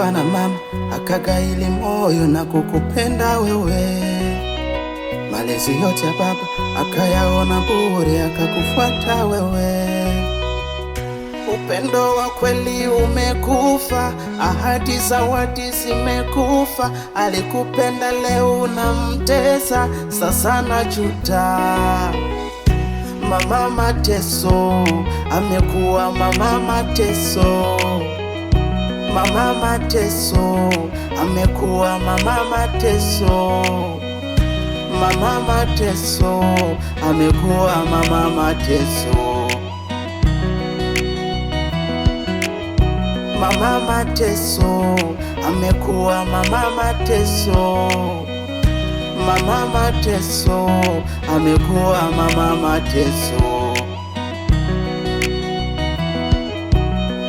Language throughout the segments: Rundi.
aliambiwa na mama, akagaili moyo na kukupenda wewe. Malezi yote ya baba akayaona bure, akakufuata wewe. Upendo wa kweli umekufa, ahadi zawadi zimekufa. Alikupenda leo unamtesa, sasa najuta. Mama Mateso amekuwa mama Mateso. Mama Mateso amekuwa mama Mateso. Mama Mateso amekuwa mama Mateso. Mama Mateso amekuwa mama Mateso. Mama Mateso amekuwa mama Mateso.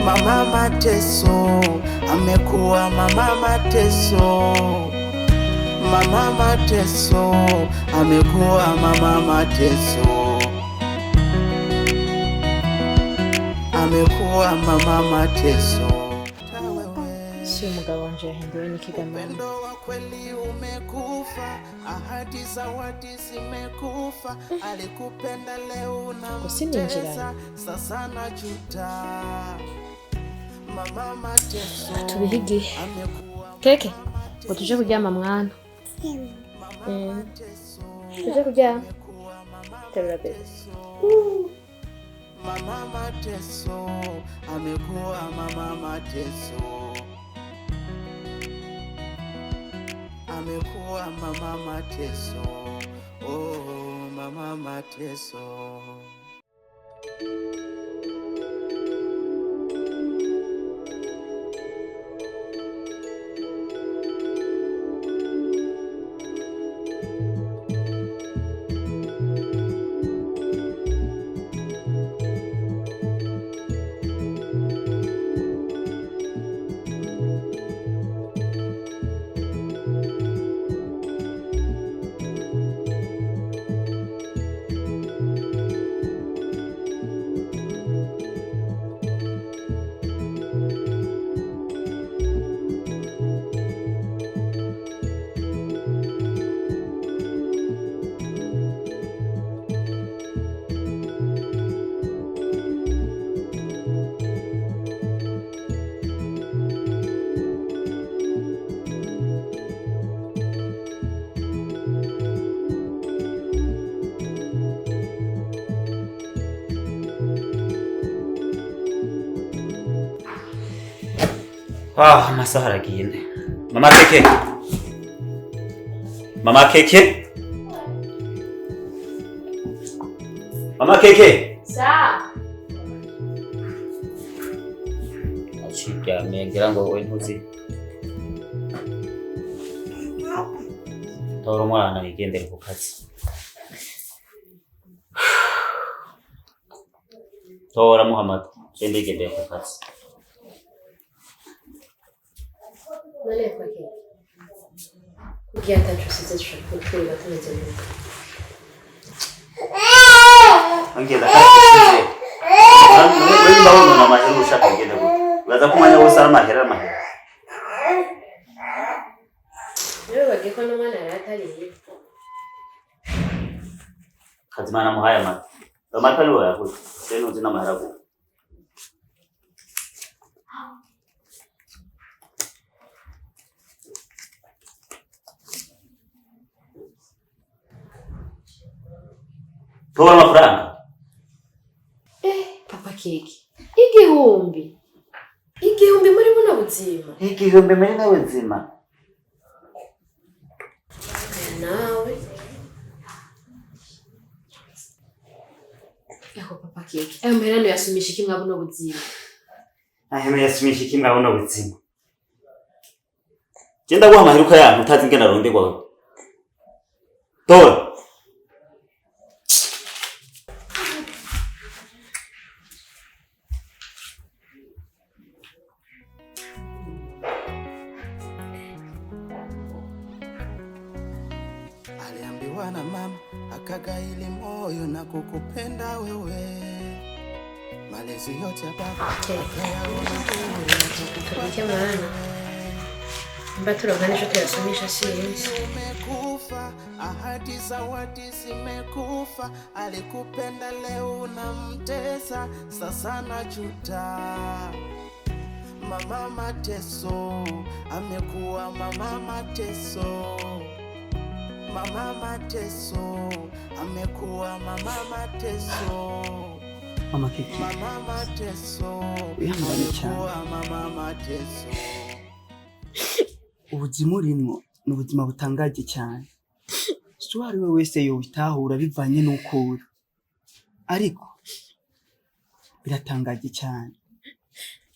Mama Mateso amekuwa mama Mateso. Mama Mateso amekuwa mama Mateso. Amekuwa mama Mateso. Si umugabo wanje yahinduwe n'ikigambo. Upendo wa kweli umekufa, ahadi zawadi zimekufa. Alikupenda leo unamtesa, sasa najuta. Mama Mateso. Tubihigi. Keke, ngo tuje kuryama mwana. Tuje kuryama. Terura bebe. Mama Mateso amekuwa mama Mateso. Amekuwa mama Mateso. Oh, mama Mateso. Amasaha aragiye. Mama Keke. Mama Keke. Mama Keke. Sa. Achiryamye ngira ngo we ntuzi. Tora umwana yigendere ku kazi. Tora Muhammad gende yigendere ku kazi. None kwake. Kugira atachusize chakula batumeze neza. Angela kazi. Wewe mbona mama mahero ushaka kugenda gute? Uraza kumanya wose ari mahera mahera. Rero bagiko no mwana yaratariye. Kazimana muhaya mata. Amata leo yakuze. Seno zina mahera gute? Toa amafaranga. Papa Keke. Igihumbi. Igihumbi muri buno buzima. Igihumbi muri na buzima. Nawe. Yako Papa Keke. Mherano yasumisha kimwe buno buzima. Aheme yasumisha kimwe buno buzima. Genda guha amaheruka yanyu utazi ingena ronderwa. Toa. Aliambiwa na mama, akagaili moyo na kukupenda wewe. Malezi yote ya baba akayaona bure, Kwa maana Mbaturoganisho tuyasomesha sinzi. Umekufa, ahadi za wati zimekufa. Alikupenda leo unamtesa, sasa najuta. Mama Mateso amekuwa mama Mateso. Mama Mateso amekuwa mama Mateso. Mama Kiki, Mama Mateso wihangane cyane. amekuwa mama Mateso. Ubuzima urimo ni ubuzima butangaje cyane. Si uwo ari we wese yobitahura bivanye n'uko uri, ariko biratangaje cyane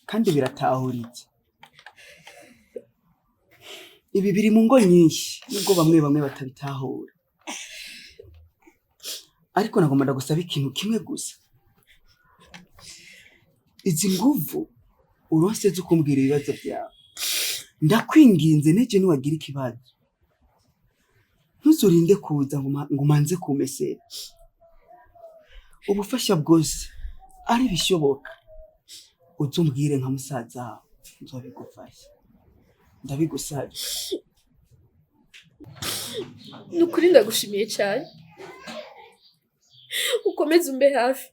kandi biratahuritse. Ibi biri mu ngo nyinshi nubwo bamwe batabitahura, ariko nagomba ndagusaba ikintu kimwe gusa. Izi nguvu uronse zo kumbwira ibibazo byawe, ndakwinginze neje niwagira ikibazo ntuzurinde kuza ngo manze kumesera. Ubufasha bwose ari bishoboka uzumbwire nka musaza wawe, nzobigufasha. Ndabigusabye. Nukuri ndagushimiye cyane. Ukomeze umbe hafi.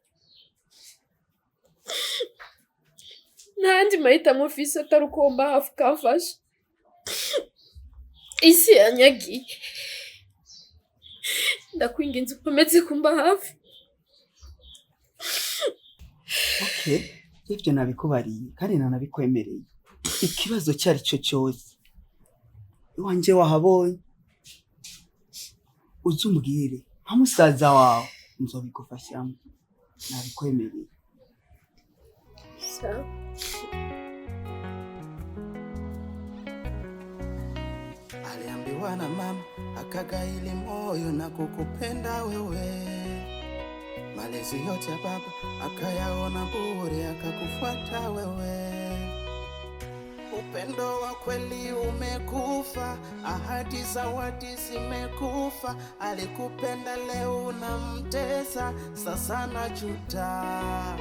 Nandi mahitamo mfise atari ukomba hafi kamfasha. Isi yanyagiye. Ndakwinginze ukomeze kumba hafi. Okay, ivyo nabikubariye kandi nanabikwemereye. Ikibazo cyari cyo cyose iwanje wahabonye, uzumbwire nka musaza wawe, nzobigufashamo. Nabikwemereye. Sawa. Aliambiwa na mama akagaili moyo na kukupenda wewe. Malezi yote ya baba akayaona bure, akakufuata wewe. Upendo wa kweli umekufa, ahadi za wati zimekufa. Alikupenda leo unamtesa, sasa najuta.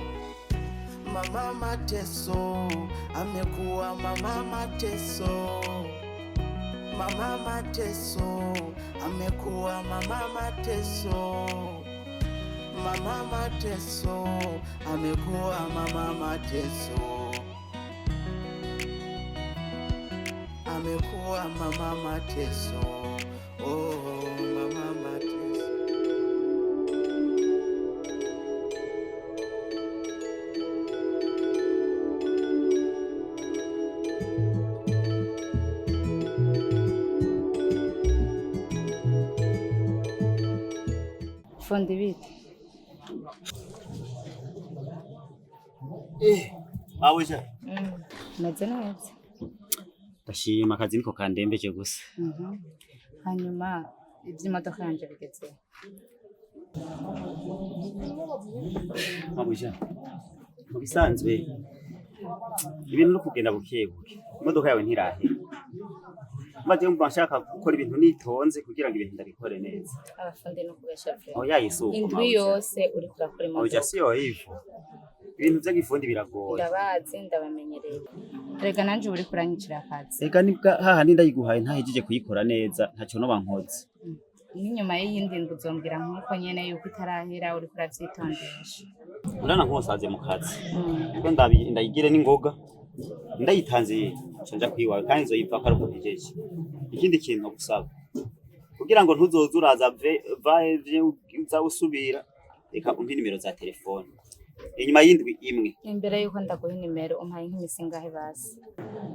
Mama Mateso amekuwa mama Mateso. Mama Mateso amekuwa mama Mateso. Mama Mateso amekuwa mama Mateso. Amekuwa mama Mateso. Oh, mama Mateso. Fundi bite. Mabuje. Meze neza. Ndashima akazi niko kandembeje gusa. Hanyuma iby'imodoka yanje bigeze. Mabuje. Mu bisanzwe ibintu no kugenda bukebuke. Imodoka yawe ntirahera. Maze mba nshaka gukora ibintu nitonze kugira ngo ibintu ndabikore neza. Abafundi no kubesha vyo. Aho yayisuka. Indwi yose uri kurakora imodoka. Oja siyo hivyo. Ibintu by'agifundi biragoye. Ndabazi ndabamenyereye. Rega nanje uri kuranyicira akazi. Eka nibwa hahandi ndayiguhaye ntahejeje kuyikora neza ntacyo no bankoze. N'inyuma y'iyindi ndwi uzombwira nkuko nyene yuko itarahera uri kuravyitondesha. Urana nkosaze mu kazi. Kuko ndayigire n'ingoga. Ndayitanze nja kwiwawe kandi nzoyipfa ko rukujeje. Ikindi kintu gusaba kugira ngo ntuzoze uraza uza usubira, reka umpe nimero za telefone inyuma y'indwi imwe. Imbere yuko ndaguha nimero umpaye nk'imisingahe basi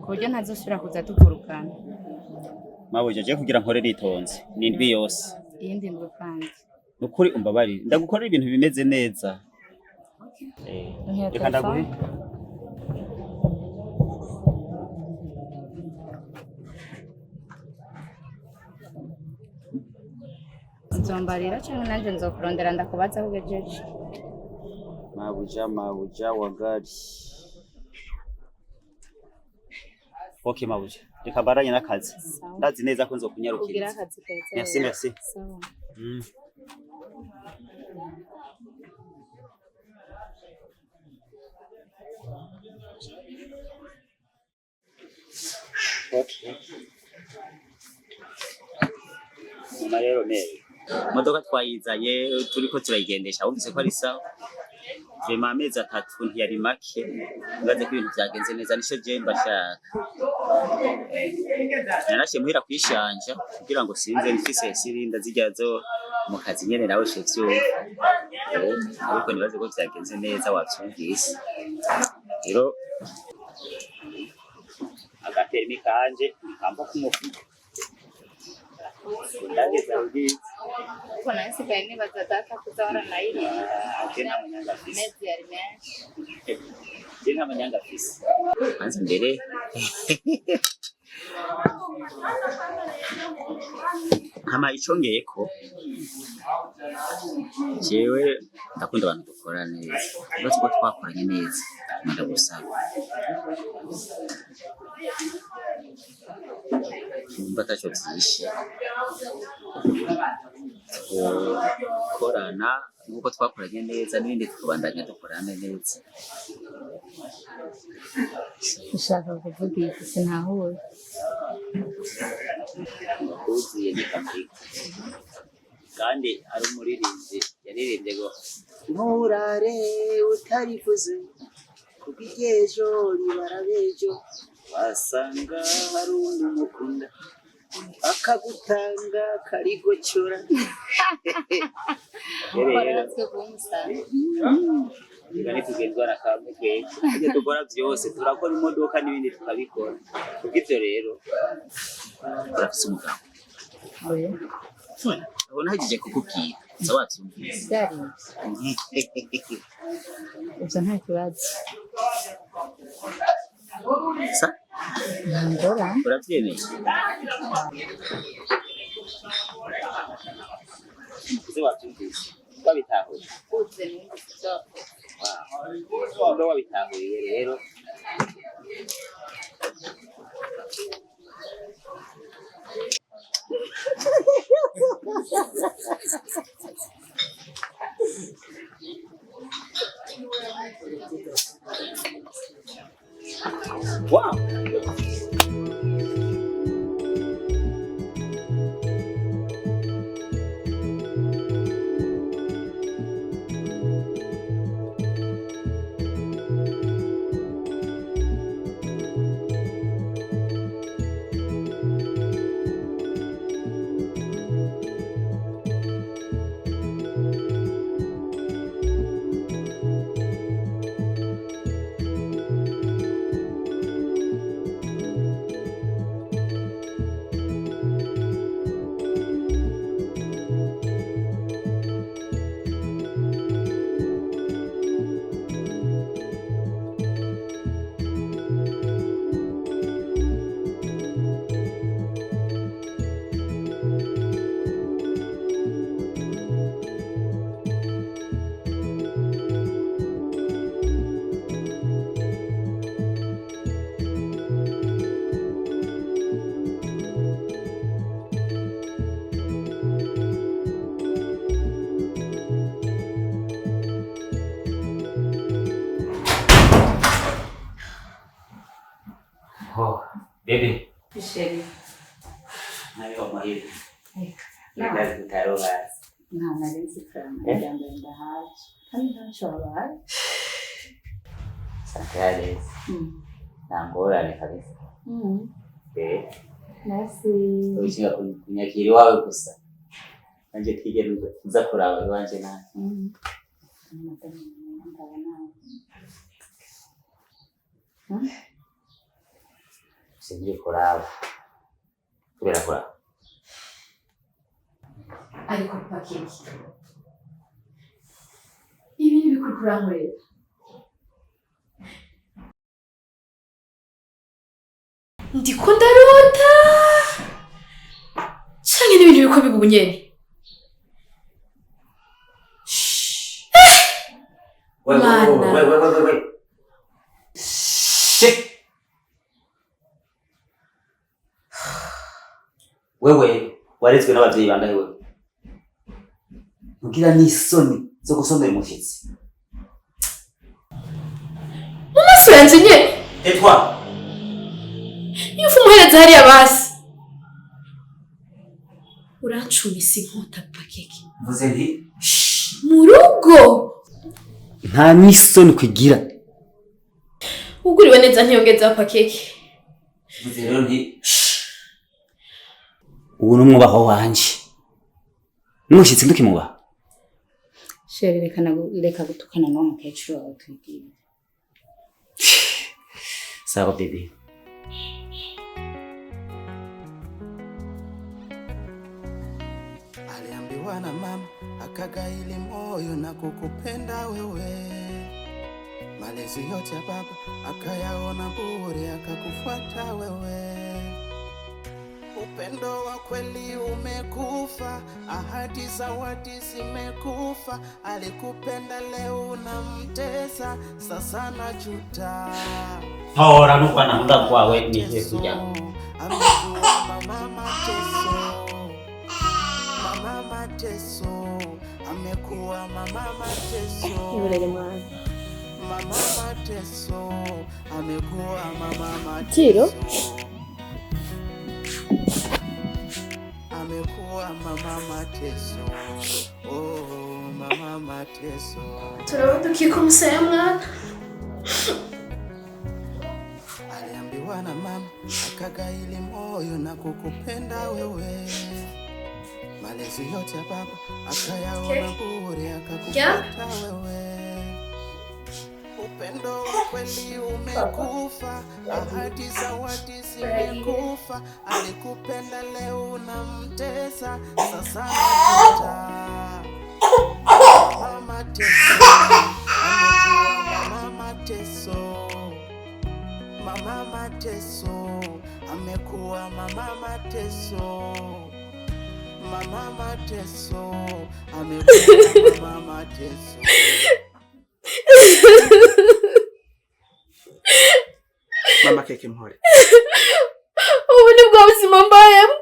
ku buryo ntazosubira kuza tuvurukana. Mabuje je kugira nkore ritonze ni indwi yose. Iyindi ndwi kandi Nukuri umbabari ndagukorera ibintu bimeze neza. Reka ndaguhe nzombarira cyangwa nanje nzokurondera ndakubaza aho ugejeje. Mabuja wa gari. Okay Mabuja, reka baranye n'akazi. Ndazi neza ko nzokunyarukira. Kugira akazi keza. Merci merci. Sawa. Okay. nyuma rero neza imodoka twayizanye turiko turayigendesha wumvise ko ari sawa rema amezi 3 ntiyari make ngaze ko ibintu byagenze neza nico je mbashaka narashe muhira kwishanja kugira ngo sinze mfise sirinda zijya zo mu kazi nyene nawe shefyo ariko nibaze ko byagenze neza wavyumvise rero agatermi kanje kampa kumufuka ndageza ubwiza Kuna nsigaye nibaza data kuzahora nayiri mezi yari menshi nta manyanga afise hanze mbere kama icongeye ko jewe ndakunda abantu dukora neza uretse ko twakoranye neza ndagusaba umva tacho byishe korana nuko twakoranye neza n'ibindi tukabandanya dukorana neza ushaka kuvuga iki sinahuye uziye ni kamika kandi ari umuririmbyi yaririmbye ngo nturare utarivuze kubigejo ribarabejo wasanga hari undi mukunda akagutanga karigocora Waratse kumusana Igane tugendwa na kamwe twese ibyo dukora byose turakora imodoka n'ibindi tukabikora kubw'ibyo rero urafise umugabo oya abona hagije kukubwira nza wabyumvise byari ibyo nta kibazo sa ngora urabyemeye uzi wabyumvise wabitahuye uze n'ibyo ndo wabitahuye rero wow oh baby Sheri nayo mahiri na ndazi kutaroga nta narinzi kana ndanda ndahaje kandi ntashobora sakale nangorane kabisa nasi ushaka kunyakira iwawe gusa nanje twigere uza kuraba iwanje nawe singiye kuraba kubera kuraba ariko pakiki ibi ni bikukurankorera ndiko ndarota canke n'ibintu biko bigubunyene Wait. Shit. Wewe warezwe n'abavyeyi bangahe wewe? Mugira n'isoni zo gusondera umushitsi. mumaso yanje nyene Et toi? iyo ufu umuhereza hariya basi urancumisa inkota pakeke. Mvuze nti Mu rugo nta n'isoni kugira. uguriwe neza ntiyongeza pakeke. Mvuze rero nti ubu n'umwubaho wanje n'umushitsi ndukimubaha. Shere reka gutukana n'uwo mukecuru wawe twibwire. Sawa baby. Aliambiwa na mama akagaili moyo na kukupenda wewe, malezi yote ya baba akayaona bure akakufuata wewe. Upendo wa kweli umekufa, ahadi za wati zimekufa. Alikupenda leo unamtesa, sasa najuta. Hora nuko namuda kwawe nihe kuja. Amekuwa mama mateso, mama mateso, amekuwa mama mateso. Iburere mwana. Mama mateso, amekuwa mama mateso. Tiro? Amekuwa mama mateso. Oh, mama mateso. Turabona ukikumusaya mwana. Aliambiwa na mama akagaili moyo na kukupenda wewe, malezi yote ya baba akayaona bure akakufuata wewe. Upendo wa kweli umekufa, ahadi za wati zimekufa. Alikupenda leo unamtesa, sasa najuta. Mama mateso, amekuwa mama mateso. Mama mateso, amekuwa mama mateso. Mama mateso, amekuwa mama mateso. Mama keke mpore. Ubu ni bwa buzima mbayemo.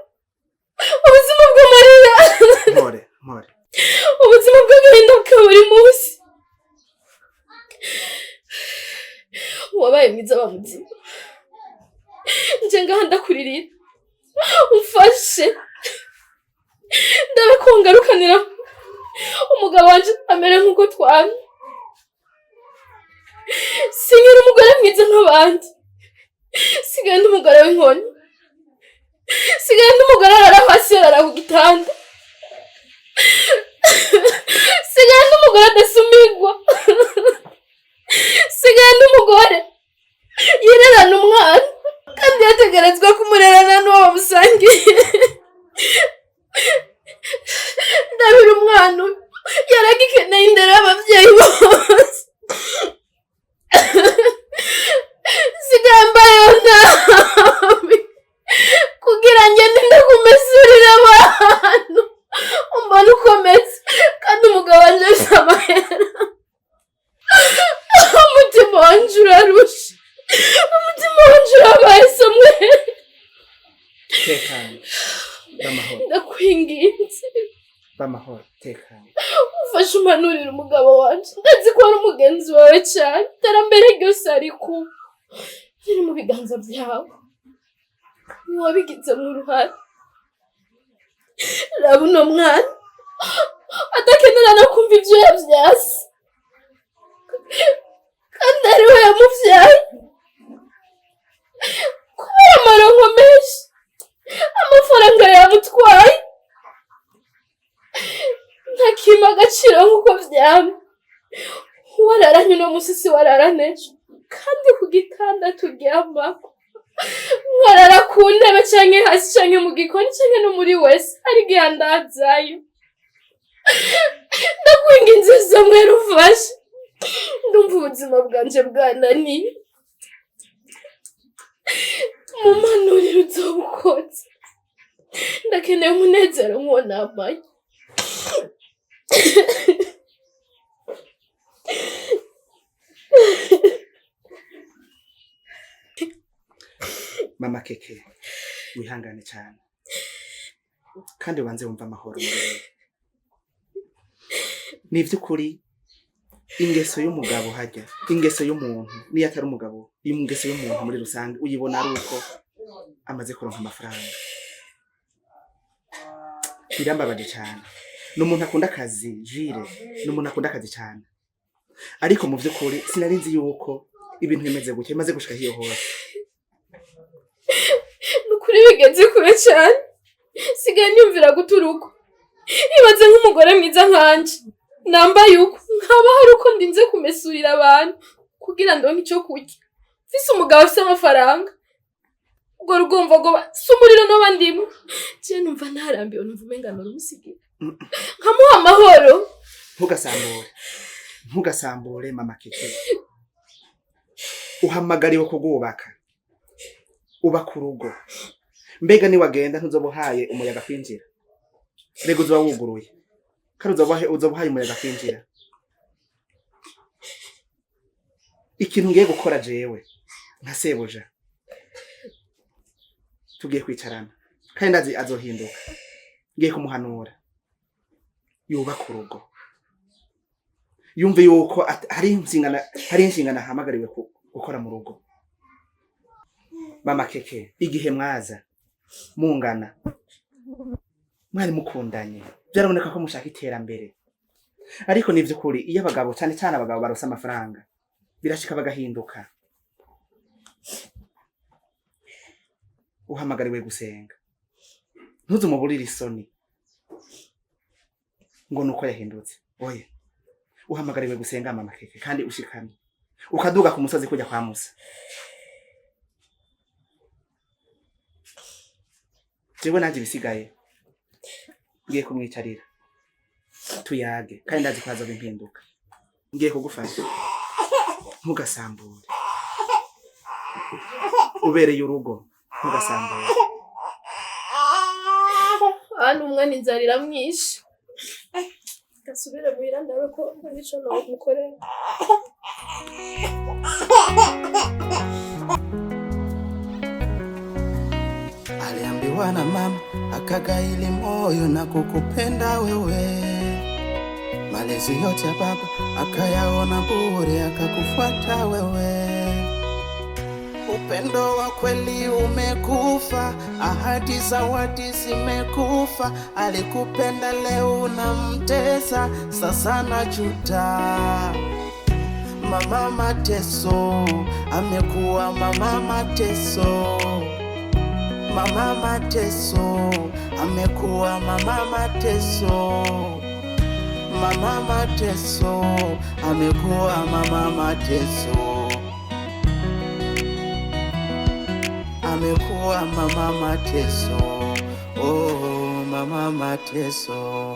Ubuzima bw'amarira. Mpore. Ubuzima bw'agahinda bwa buri munsi. Wabaye mwiza wa muzima. Nje ngaha ndakuririra. Umfashe. Ndabe ko ngarukanira umugabo wanje amere nk'uko twamye. Sinyira umugore mwiza nk'abandi. Sigaye ndi umugore w'inkoni. Sigaye ndi umugore arara hasi arara ku gitanda. Sigaye ndi umugore adasumigwa. Sigaye ndi umugore yirerana umwana kandi yategerezwa kumurerana n'uwo bamusangiye. Ndabira umwana yaragikeneye indero y'ababyeyi bose. Sigaye mbayeho nabi kugira ngende ndakumesurira abantu umbona ukomeze kandi umugabo wanje afite amahera. Umutima wanje urarusha, umutima wanje urabaye somewhere. Tekana. Bamahoro. Ndakwinginze Bamahoro. Tekana. ufashe umpanurira umugabo wanje. Ndazi ko ari umugenzi wawe cyane. Iterambere ryose ari ku riri mu biganza byawe. Niwabigizemo uruhare. Raba uno mwana adakenera no kumva ibyo yavyase kandi ari we yamuvyaye. Kubera amaronko menshi amafaranga yamutwaye ntakima agaciro nk'uko vyama. Wararanye uno musi si wararane ejo kandi ku gitanda turyamako. Nkarara ku ntebe canke hasi canke mu gikoni canke no muri wese ari gihe ndazayo. Ndakwinginze somewhere ufashe. Ndumva ubuzima bwanje bwananiye. Mumanurire uzobukoze. Ndakeneye umunezero nk'uwo namaye. Mama keke wihangane cyane kandi ubanze wumva amahoro muri wewe. Ni vy'ukuri ingeso y'umugabo hajya, ingeso y'umuntu niyo atari umugabo, ingeso y'umuntu muri rusange uyibona ari uko amaze kuronka amafaranga. birambabaje cyane. N'umuntu akunda akazi, Jire, n'umuntu akunda akazi cyane. Ariko mu by'ukuri sinari nzi yuko ibintu bimeze gutya, maze gushika hiyo hose. Nukuri bigeze kure cyane. Sigaye nyumvira guturuko. Ibaze nk'umugore mwiza nkanje. Nambaye uko nkaba hari uko ndinze kumesurira abantu kugira ndonke icyo kurya. Mfise umugabo afise amafaranga. Ubwo rugomva ngo sumuriro no bandimo. Je numva ntarambiwe numva umengano rumusigira. Nkamuha amahoro. Ntugasambure mama Keke. Uhamagariwe kugubaka. Ubaka urugo. Mbega ni wagenda ntuzobuhaye umuyaga kwinjira. Rego uzoba wuguruye. Kandi uzobuhaye umuyaga kwinjira. Ikintu ngiye gukora jewe nka sebuja. Tugiye kwicarana. Kandi ndazi azohinduka. Ngiye kumuhanura. Yubaka urugo. Yumve yuko hari inshingano ahamagariwe gukora mu rugo. Mama Keke, igihe mwaza mungana mwari mukundanye byaraboneka ko mushaka iterambere. Ariko nivyo kuri iyo abagabo cyane abagabo barosa amafaranga birashika bagahinduka. Uhamagariwe gusenga. Ntuzumuburire isoni ngo nuko yahindutse. Oya. Uhamagariwe gusenga mama Keke kandi ushikame. Ukaduga ku musozi kujya kwa Musa. Jewe nanje bisigaye. Ngiye kumwicarira. Tuyage kandi ndazi kwaza bimpinduka. Ngiye kugufasha. Ntugasambure. Ubereye urugo. Ntugasambure. Hano umwana inzarira mwinshi. Gasubire muhira ndawe ko nico no mukorera. Aliambiwa na mama akagaili moyo na kukupenda wewe. Malezi yote ya baba akayaona bure akakufuata wewe. Upendo wa kweli umekufa, ahadi za wati zimekufa. Alikupenda leo unamtesa, sasa najuta. Mama Mateso amekuwa mama Mateso. Mama Mateso amekuwa mama Mateso. Mama Mateso amekuwa mama Mateso. Amekuwa mama Mateso. Oh, mama Mateso.